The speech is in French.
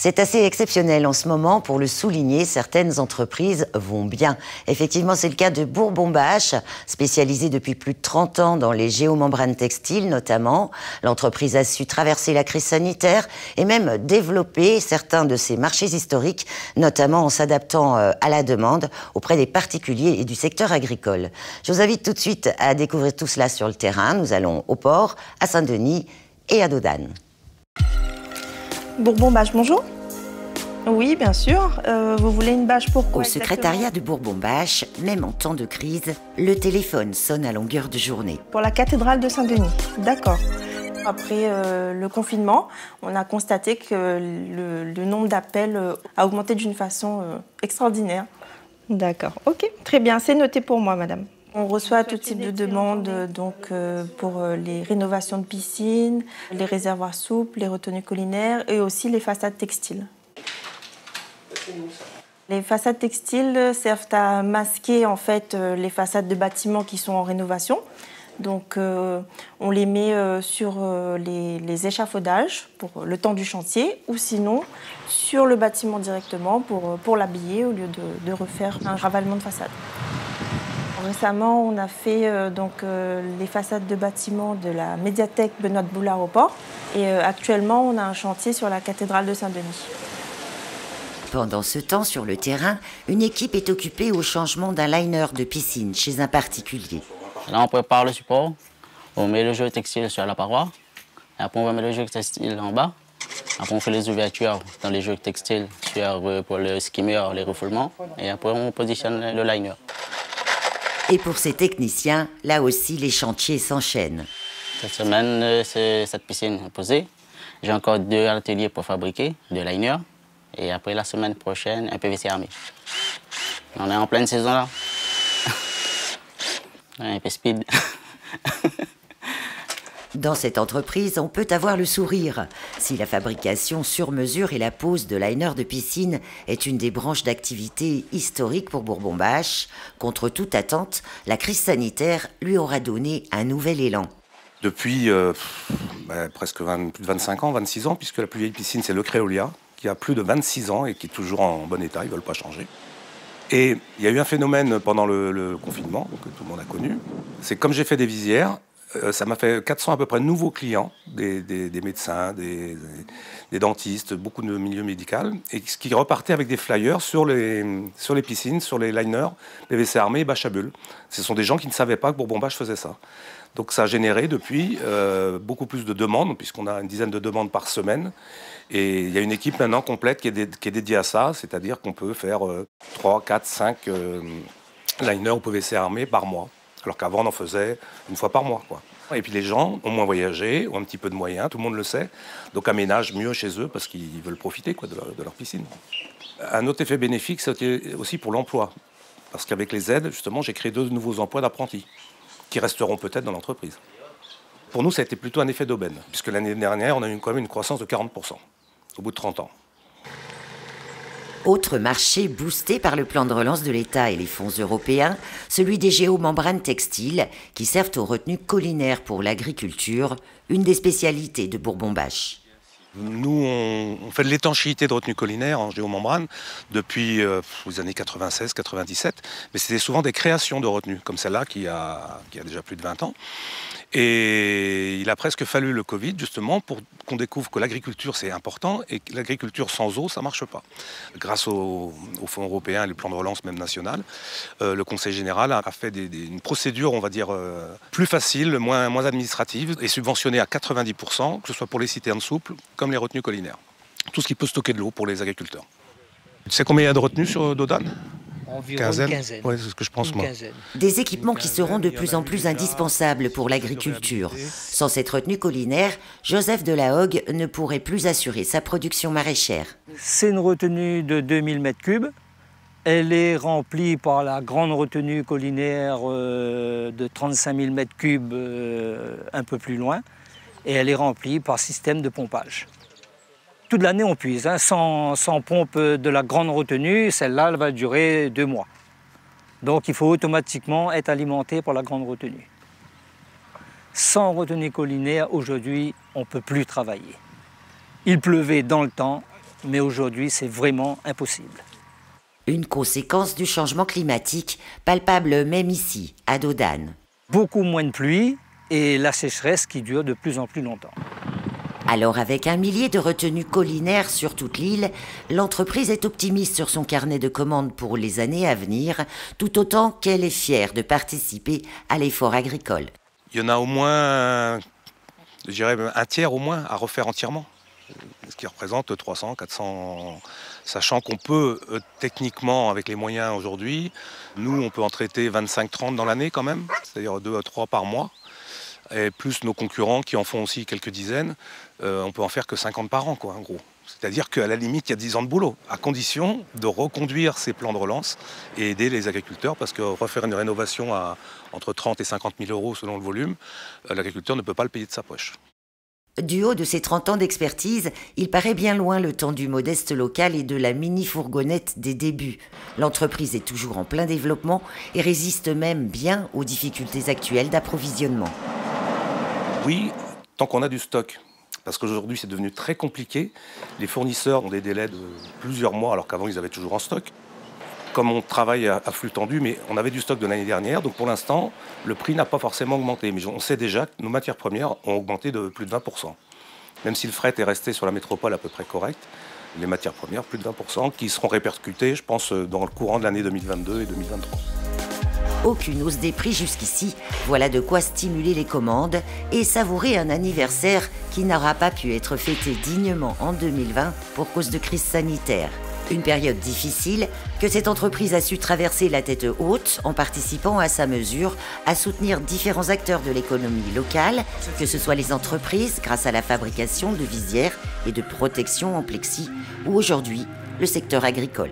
C'est assez exceptionnel en ce moment. Pour le souligner, certaines entreprises vont bien. Effectivement, c'est le cas de Bourbon-Bache, spécialisée depuis plus de 30 ans dans les géomembranes textiles notamment. L'entreprise a su traverser la crise sanitaire et même développer certains de ses marchés historiques, notamment en s'adaptant à la demande auprès des particuliers et du secteur agricole. Je vous invite tout de suite à découvrir tout cela sur le terrain. Nous allons au port, à Saint-Denis et à Dodane. Bourbon-Bache, bonjour. Oui, bien sûr. Vous voulez une bâche pour quoi? Au secrétariat de Bourbon-Bache, même en temps de crise, le téléphone sonne à longueur de journée. Pour la cathédrale de Saint-Denis, d'accord. Après le confinement, on a constaté que le nombre d'appels a augmenté d'une façon extraordinaire. D'accord, ok, très bien, c'est noté pour moi, madame. On reçoit tout type de demandes donc, pour les rénovations de piscines, les réservoirs souples, les retenues collinaires et aussi les façades textiles. Les façades textiles servent à masquer en fait, les façades de bâtiments qui sont en rénovation. Donc on les met sur les échafaudages pour le temps du chantier ou sinon sur le bâtiment directement pour l'habiller au lieu de refaire un ravalement de façade. Récemment, on a fait les façades de bâtiments de la médiathèque Benoît de Boulard au port. Et actuellement, on a un chantier sur la cathédrale de Saint-Denis. Pendant ce temps, sur le terrain, une équipe est occupée au changement d'un liner de piscine chez un particulier. Là, on prépare le support, on met le jeu textile sur la paroi, et après on va mettre le jeu textile en bas. Après on fait les ouvertures dans les jeux textiles pour le skimmer, les refoulements, et après on positionne le liner. Et pour ces techniciens, là aussi, les chantiers s'enchaînent. Cette semaine, cette piscine est posée. J'ai encore 2 ateliers pour fabriquer, 2 liners. Et après, la semaine prochaine, un PVC armé. On est en pleine saison là. Un peu speed. Dans cette entreprise, on peut avoir le sourire. Si la fabrication sur mesure et la pose de liners de piscine est une des branches d'activité historiques pour Bourbon-Bache, contre toute attente, la crise sanitaire lui aura donné un nouvel élan. Depuis presque plus de 25 ans, 26 ans, puisque la plus vieille piscine, c'est le Créolia, qui a plus de 26 ans et qui est toujours en bon état, ils ne veulent pas changer. Et il y a eu un phénomène pendant le confinement, que tout le monde a connu. C'est comme j'ai fait des visières, ça m'a fait 400 à peu près nouveaux clients, des médecins, des dentistes, beaucoup de milieux médicaux, et qui repartaient avec des flyers sur les piscines, sur les liners, PVC armé et bâche à bulles. Ce sont des gens qui ne savaient pas que Bourbon-Bache faisait ça. Donc ça a généré depuis beaucoup plus de demandes, puisqu'on a une dizaine de demandes par semaine. Et il y a une équipe maintenant complète qui est dédiée à ça, c'est-à-dire qu'on peut faire 3, 4, 5 liners au PVC armé par mois. Alors qu'avant, on en faisait une fois par mois, quoi. Et puis les gens ont moins voyagé, ont un petit peu de moyens, tout le monde le sait, donc aménagent mieux chez eux parce qu'ils veulent profiter quoi, de leur piscine. Un autre effet bénéfique, c'est aussi pour l'emploi. Parce qu'avec les aides, justement, j'ai créé 2 nouveaux emplois d'apprentis qui resteront peut-être dans l'entreprise. Pour nous, ça a été plutôt un effet d'aubaine, puisque l'année dernière, on a eu quand même une croissance de 40% au bout de 30 ans. Autre marché boosté par le plan de relance de l'État et les fonds européens, celui des géomembranes textiles qui servent aux retenues collinaires pour l'agriculture, une des spécialités de Bourbon-Bache. Nous, on fait de l'étanchéité de retenue collinaire en géomembrane depuis les années 96-97, mais c'était souvent des créations de retenues, comme celle-là qui a déjà plus de 20 ans. Et il a presque fallu le Covid, justement, pour qu'on découvre que l'agriculture, c'est important, et que l'agriculture sans eau, ça ne marche pas. Grâce aux fonds européens et les plans de relance, même national, le Conseil général a fait une procédure, on va dire, plus facile, moins administrative, et subventionnée à 90%, que ce soit pour les citernes souples, comme les retenues collinaires. Tout ce qui peut stocker de l'eau pour les agriculteurs. Tu sais combien il y a de retenues sur Dodane ? Environ une quinzaine. Oui, c'est ce que je pense, moi. Des équipements qui seront de plus en plus indispensables pour l'agriculture. Sans cette retenue collinaire, Joseph Delahogue ne pourrait plus assurer sa production maraîchère. C'est une retenue de 2000 m3. Elle est remplie par la grande retenue collinaire de 35 000 m3 un peu plus loin. Et elle est remplie par système de pompage. Toute l'année, on puise. Sans pompe de la grande retenue, celle-là, elle va durer 2 mois. Donc, il faut automatiquement être alimenté par la grande retenue. Sans retenue collinaire, aujourd'hui, on ne peut plus travailler. Il pleuvait dans le temps, mais aujourd'hui c'est vraiment impossible. Une conséquence du changement climatique, palpable même ici, à Dodane. Beaucoup moins de pluie et la sécheresse qui dure de plus en plus longtemps. Alors avec 1 millier de retenues collinaires sur toute l'île, l'entreprise est optimiste sur son carnet de commandes pour les années à venir, tout autant qu'elle est fière de participer à l'effort agricole. Il y en a au moins, je dirais un tiers au moins à refaire entièrement, ce qui représente 300, 400, sachant qu'on peut techniquement, avec les moyens aujourd'hui, nous on peut en traiter 25-30 dans l'année quand même, c'est-à-dire 2 à 3 par mois. Et plus nos concurrents qui en font aussi quelques dizaines, on peut en faire que 50 par an, quoi, en gros. C'est-à-dire qu'à la limite, il y a 10 ans de boulot, à condition de reconduire ces plans de relance et aider les agriculteurs, parce que refaire une rénovation à entre 30 et 50 000 euros selon le volume, l'agriculteur ne peut pas le payer de sa poche. Du haut de ses 30 ans d'expertise, il paraît bien loin le temps du modeste local et de la mini-fourgonnette des débuts. L'entreprise est toujours en plein développement et résiste même bien aux difficultés actuelles d'approvisionnement. Oui, tant qu'on a du stock. Parce qu'aujourd'hui, c'est devenu très compliqué. Les fournisseurs ont des délais de plusieurs mois, alors qu'avant, ils avaient toujours en stock. Comme on travaille à flux tendu, mais on avait du stock de l'année dernière, donc pour l'instant, le prix n'a pas forcément augmenté. Mais on sait déjà que nos matières premières ont augmenté de plus de 20%. Même si le fret est resté sur la métropole à peu près correct, les matières premières, plus de 20%, qui seront répercutées, je pense, dans le courant de l'année 2022 et 2023. Aucune hausse des prix jusqu'ici, voilà de quoi stimuler les commandes et savourer un anniversaire qui n'aura pas pu être fêté dignement en 2020 pour cause de crise sanitaire. Une période difficile que cette entreprise a su traverser la tête haute en participant à sa mesure à soutenir différents acteurs de l'économie locale, que ce soit les entreprises grâce à la fabrication de visières et de protections en plexi ou aujourd'hui le secteur agricole.